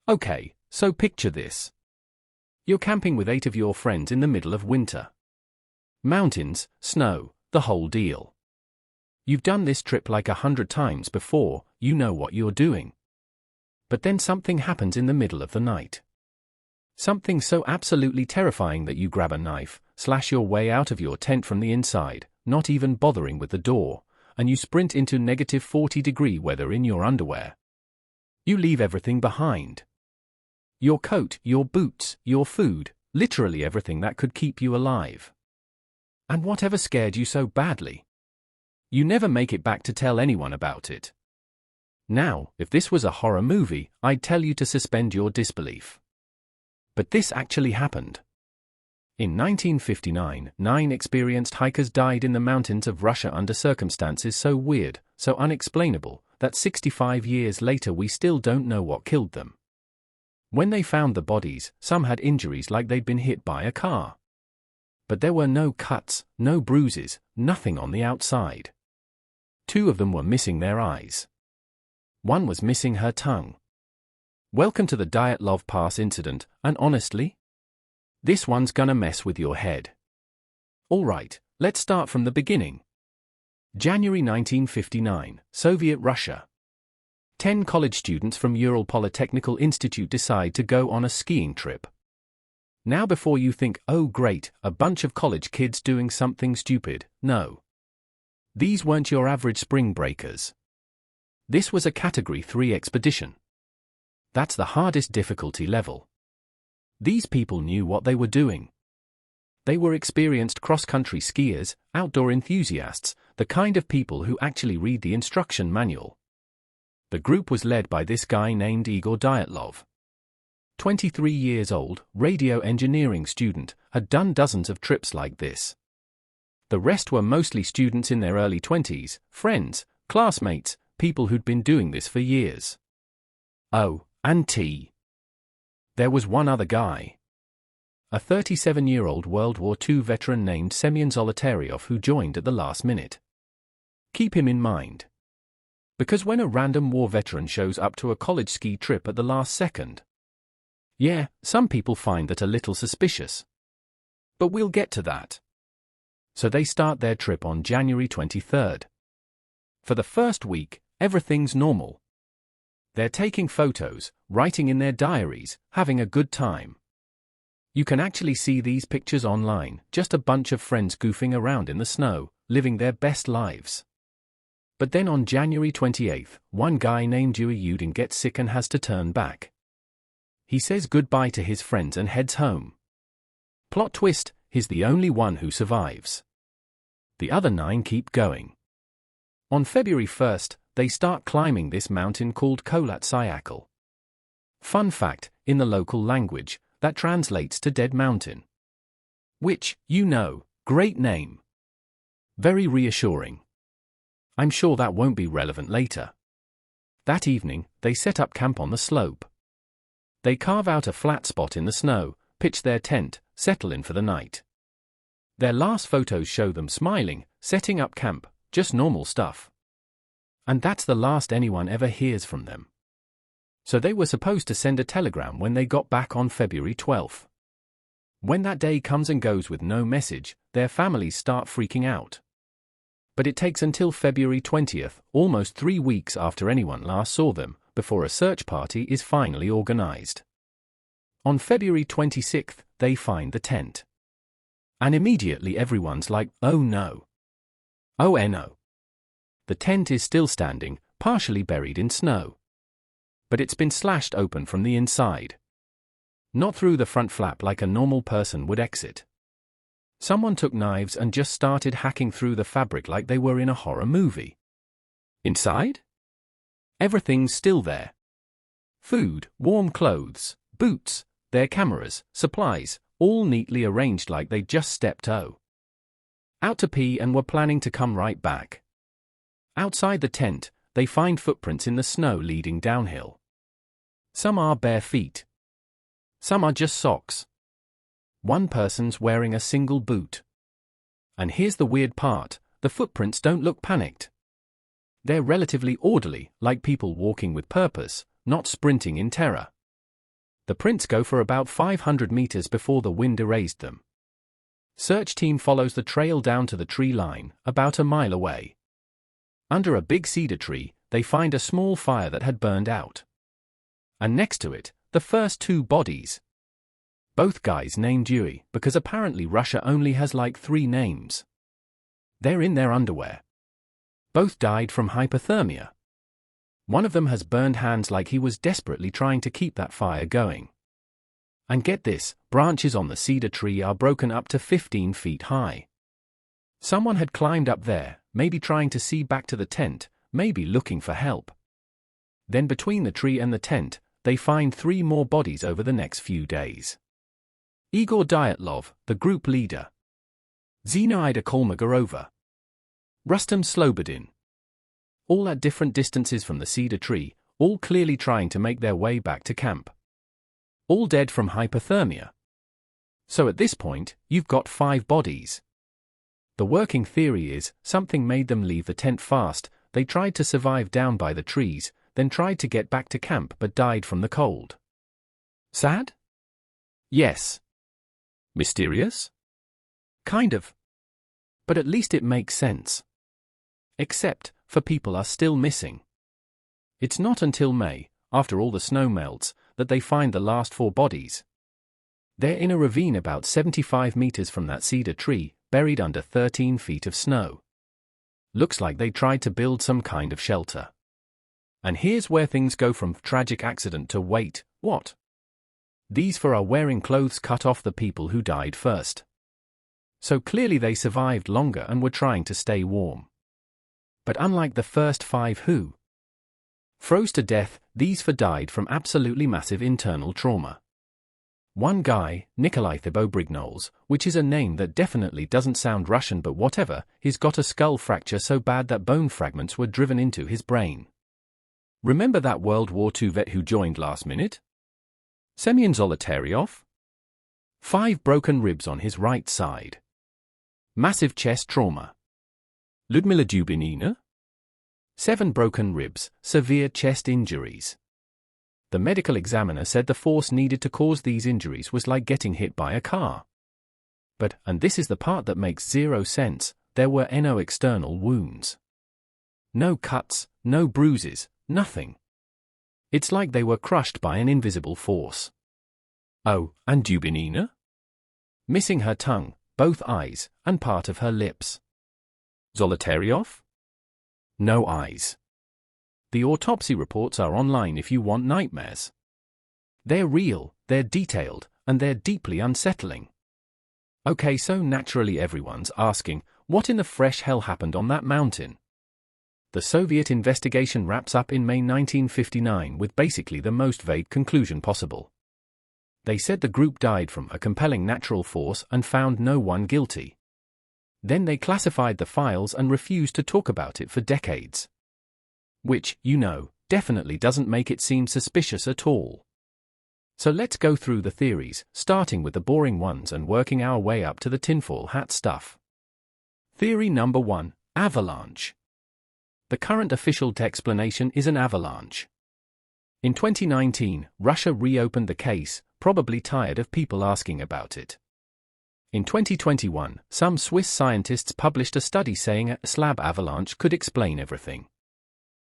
Okay, so picture this. You're camping with 8 of your friends in the middle of winter. Mountains, snow, the whole deal. You've done this trip like 100 times before, you know what you're doing. But then something happens in the middle of the night. Something so absolutely terrifying that you grab a knife, slash your way out of your tent from the inside, not even bothering with the door, and you sprint into negative 40-degree weather in your underwear. You leave everything behind. Your coat, your boots, your food, literally everything that could keep you alive. And whatever scared you so badly? You never make it back to tell anyone about it. Now, if this was a horror movie, I'd tell you to suspend your disbelief. But this actually happened. In 1959, 9 experienced hikers died in the mountains of Russia under circumstances so weird, so unexplainable, that 65 years later we still don't know what killed them. When they found the bodies, some had injuries like they'd been hit by a car. But there were no cuts, no bruises, nothing on the outside. 2 of them were missing their eyes. 1 was missing her tongue. Welcome to the Dyatlov Pass incident, and honestly, this one's gonna mess with your head. Alright, let's start from the beginning. January 1959, Soviet Russia. 10 college students from Ural Polytechnical Institute decide to go on a skiing trip. Now before you think, oh great, a bunch of college kids doing something stupid, no. These weren't your average spring breakers. This was a Category 3 expedition. That's the hardest difficulty level. These people knew what they were doing. They were experienced cross-country skiers, outdoor enthusiasts, the kind of people who actually read the instruction manual. The group was led by this guy named Igor Dyatlov. 23 years old, radio engineering student, had done dozens of trips like this. The rest were mostly students in their early 20s, friends, classmates, people who'd been doing this for years. Oh, and there was one other guy. A 37-year-old World War II veteran named Semyon Zolotaryov who joined at the last minute. Keep him in mind. Because when a random war veteran shows up to a college ski trip at the last second, yeah, some people find that a little suspicious. But we'll get to that. So they start their trip on January 23rd. For the first week, everything's normal. They're taking photos, writing in their diaries, having a good time. You can actually see these pictures online, just a bunch of friends goofing around in the snow, living their best lives. But then on January 28th, one guy named Yuri Yudin gets sick and has to turn back. He says goodbye to his friends and heads home. Plot twist, he's the only one who survives. The other 9 keep going. On February 1st, they start climbing this mountain called Kholat Syakhl. Fun fact, in the local language, that translates to Dead Mountain. Which, you know, great name. Very reassuring. I'm sure that won't be relevant later. That evening, they set up camp on the slope. They carve out a flat spot in the snow, pitch their tent, settle in for the night. Their last photos show them smiling, setting up camp, just normal stuff. And that's the last anyone ever hears from them. So they were supposed to send a telegram when they got back on February 12th. When that day comes and goes with no message, their families start freaking out. But it takes until February 20th, almost 3 weeks after anyone last saw them, before a search party is finally organized. On February 26th, they find the tent. And immediately everyone's like, oh no. Oh no. The tent is still standing, partially buried in snow. But it's been slashed open from the inside. Not through the front flap like a normal person would exit. Someone took knives and just started hacking through the fabric like they were in a horror movie. Inside? Everything's still there. Food, warm clothes, boots, their cameras, supplies, all neatly arranged like they just stepped out to pee and were planning to come right back. Outside the tent, they find footprints in the snow leading downhill. Some are bare feet. Some are just socks. One person's wearing a single boot. And here's the weird part, the footprints don't look panicked. They're relatively orderly, like people walking with purpose, not sprinting in terror. The prints go for about 500 meters before the wind erased them. Search team follows the trail down to the tree line, about a mile away. Under a big cedar tree, they find a small fire that had burned out. And next to it, the first two bodies. Both guys named Dewey, because apparently Russia only has like 3 names. They're in their underwear. Both died from hypothermia. One of them has burned hands like he was desperately trying to keep that fire going. And get this, branches on the cedar tree are broken up to 15 feet high. Someone had climbed up there, maybe trying to see back to the tent, maybe looking for help. Then between the tree and the tent, they find 3 more bodies over the next few days. Igor Dyatlov, the group leader. Zinaida Kolmogorova. Rustam Slobodin. All at different distances from the cedar tree, all clearly trying to make their way back to camp. All dead from hypothermia. So at this point, you've got 5 bodies. The working theory is, something made them leave the tent fast, they tried to survive down by the trees, then tried to get back to camp but died from the cold. Sad? Yes. Mysterious? Kind of. But at least it makes sense. Except, for people are still missing. It's not until May, after all the snow melts, that they find the last 4 bodies. They're in a ravine about 75 meters from that cedar tree, buried under 13 feet of snow. Looks like they tried to build some kind of shelter. And here's where things go from tragic accident to wait, what? These 4 are wearing clothes cut off the people who died first. So clearly they survived longer and were trying to stay warm. But unlike the first 5 who froze to death, these 4 died from absolutely massive internal trauma. One guy, Nikolai Thibault-Brignoles, which is a name that definitely doesn't sound Russian but whatever, he's got a skull fracture so bad that bone fragments were driven into his brain. Remember that World War II vet who joined last minute? Semyon Zolotaryov? 5 broken ribs on his right side. Massive chest trauma. Ludmila Dubinina? 7 broken ribs, severe chest injuries. The medical examiner said the force needed to cause these injuries was like getting hit by a car. But, and this is the part that makes 0 sense, there were no external wounds. No cuts, no bruises, nothing. It's like they were crushed by an invisible force. Oh, and Dubinina? Missing her tongue, both eyes, and part of her lips. Zolotaryov? No eyes. The autopsy reports are online if you want nightmares. They're real, they're detailed, and they're deeply unsettling. Okay, so naturally everyone's asking, what in the fresh hell happened on that mountain? The Soviet investigation wraps up in May 1959 with basically the most vague conclusion possible. They said the group died from a compelling natural force and found no one guilty. Then they classified the files and refused to talk about it for decades. Which, you know, definitely doesn't make it seem suspicious at all. So let's go through the theories, starting with the boring ones and working our way up to the tinfoil hat stuff. Theory number 1, avalanche. The current official explanation is an avalanche. In 2019, Russia reopened the case, probably tired of people asking about it. In 2021, some Swiss scientists published a study saying a slab avalanche could explain everything.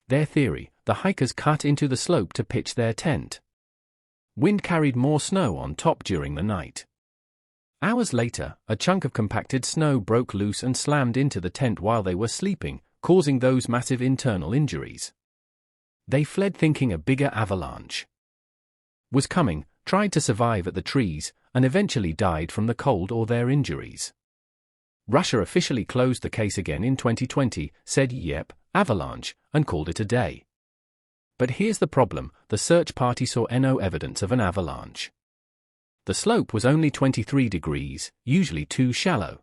Their theory, the hikers cut into the slope to pitch their tent. Wind carried more snow on top during the night. Hours later, a chunk of compacted snow broke loose and slammed into the tent while they were sleeping, causing those massive internal injuries. They fled thinking a bigger avalanche was coming, tried to survive at the trees, and eventually died from the cold or their injuries. Russia officially closed the case again in 2020, said yep, avalanche, and called it a day. But here's the problem, the search party saw no evidence of an avalanche. The slope was only 23 degrees, usually too shallow.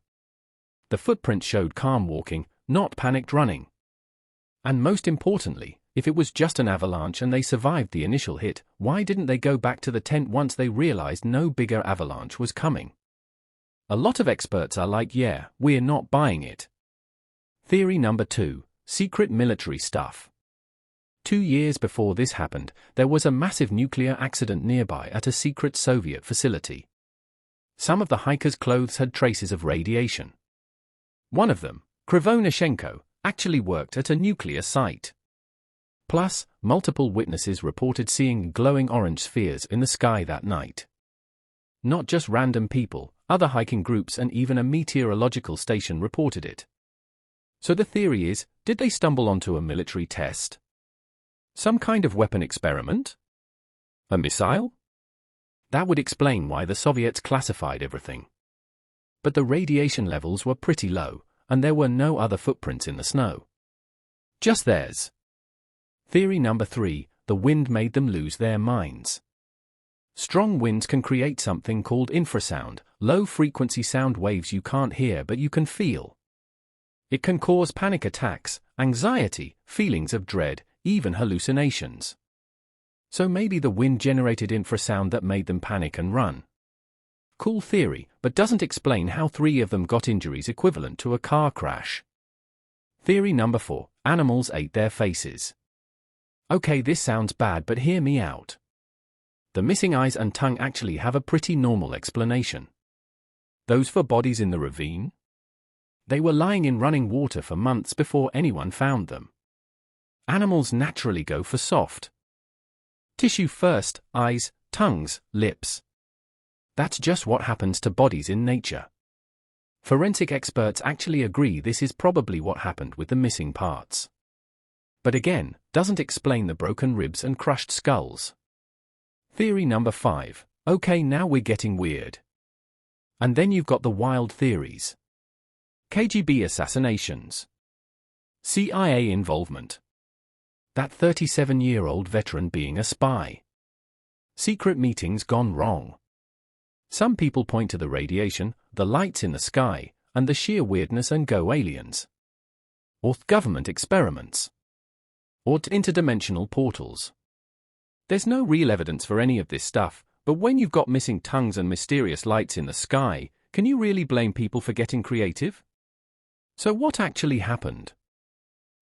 The footprints showed calm walking, not panicked running. And most importantly, if it was just an avalanche and they survived the initial hit, why didn't they go back to the tent once they realized no bigger avalanche was coming? A lot of experts are like, yeah, we're not buying it. Theory number 2, secret military stuff. 2 years before this happened, there was a massive nuclear accident nearby at a secret Soviet facility. Some of the hikers' clothes had traces of radiation. One of them, Krivonashenko, actually worked at a nuclear site. Plus, multiple witnesses reported seeing glowing orange spheres in the sky that night. Not just random people, other hiking groups and even a meteorological station reported it. So the theory is, did they stumble onto a military test? Some kind of weapon experiment? A missile? That would explain why the Soviets classified everything. But the radiation levels were pretty low, and there were no other footprints in the snow. Just theirs. Theory number 3, the wind made them lose their minds. Strong winds can create something called infrasound, low-frequency sound waves you can't hear but you can feel. It can cause panic attacks, anxiety, feelings of dread, even hallucinations. So maybe the wind generated infrasound that made them panic and run. Cool theory, but doesn't explain how 3 of them got injuries equivalent to a car crash. Theory number 4, animals ate their faces. Okay, this sounds bad, but hear me out. The missing eyes and tongue actually have a pretty normal explanation. Those for bodies in the ravine? They were lying in running water for months before anyone found them. Animals naturally go for soft tissue first, eyes, tongues, lips. That's just what happens to bodies in nature. Forensic experts actually agree this is probably what happened with the missing parts. But again, doesn't explain the broken ribs and crushed skulls. Theory number 5, okay, now we're getting weird. And then you've got the wild theories. KGB assassinations. CIA involvement. That 37-year-old veteran being a spy. Secret meetings gone wrong. Some people point to the radiation, the lights in the sky, and the sheer weirdness and go aliens. Or government experiments. Or interdimensional portals. There's no real evidence for any of this stuff, but when you've got missing tongues and mysterious lights in the sky, can you really blame people for getting creative? So what actually happened?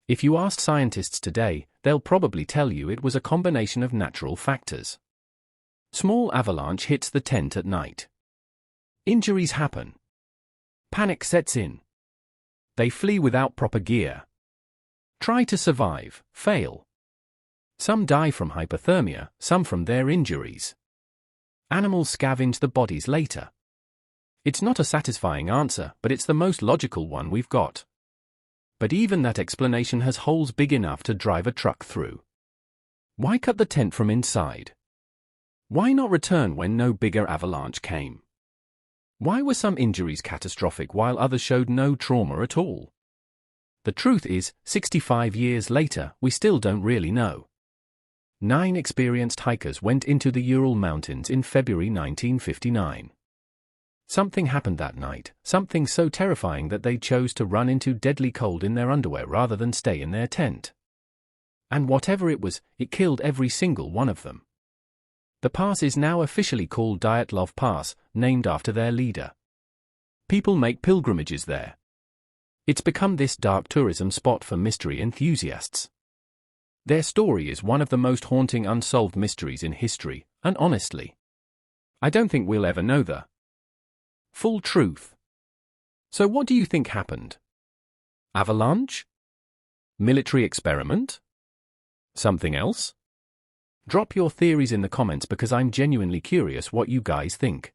If you asked scientists today, they'll probably tell you it was a combination of natural factors. Small avalanche hits the tent at night. Injuries happen. Panic sets in. They flee without proper gear. Try to survive, fail. Some die from hypothermia, some from their injuries. Animals scavenge the bodies later. It's not a satisfying answer, but it's the most logical one we've got. But even that explanation has holes big enough to drive a truck through. Why cut the tent from inside? Why not return when no bigger avalanche came? Why were some injuries catastrophic while others showed no trauma at all? The truth is, 65 years later, we still don't really know. 9 experienced hikers went into the Ural Mountains in February 1959. Something happened that night, something so terrifying that they chose to run into deadly cold in their underwear rather than stay in their tent. And whatever it was, it killed every single one of them. The pass is now officially called Dyatlov Pass, named after their leader. People make pilgrimages there. It's become this dark tourism spot for mystery enthusiasts. Their story is one of the most haunting unsolved mysteries in history, and honestly, I don't think we'll ever know the full truth. So what do you think happened? Avalanche? Military experiment? Something else? Drop your theories in the comments because I'm genuinely curious what you guys think.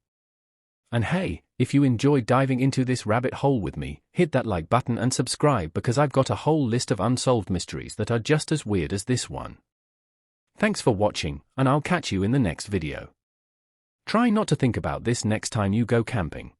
And hey, if you enjoyed diving into this rabbit hole with me, hit that like button and subscribe because I've got a whole list of unsolved mysteries that are just as weird as this one. Thanks for watching, and I'll catch you in the next video. Try not to think about this next time you go camping.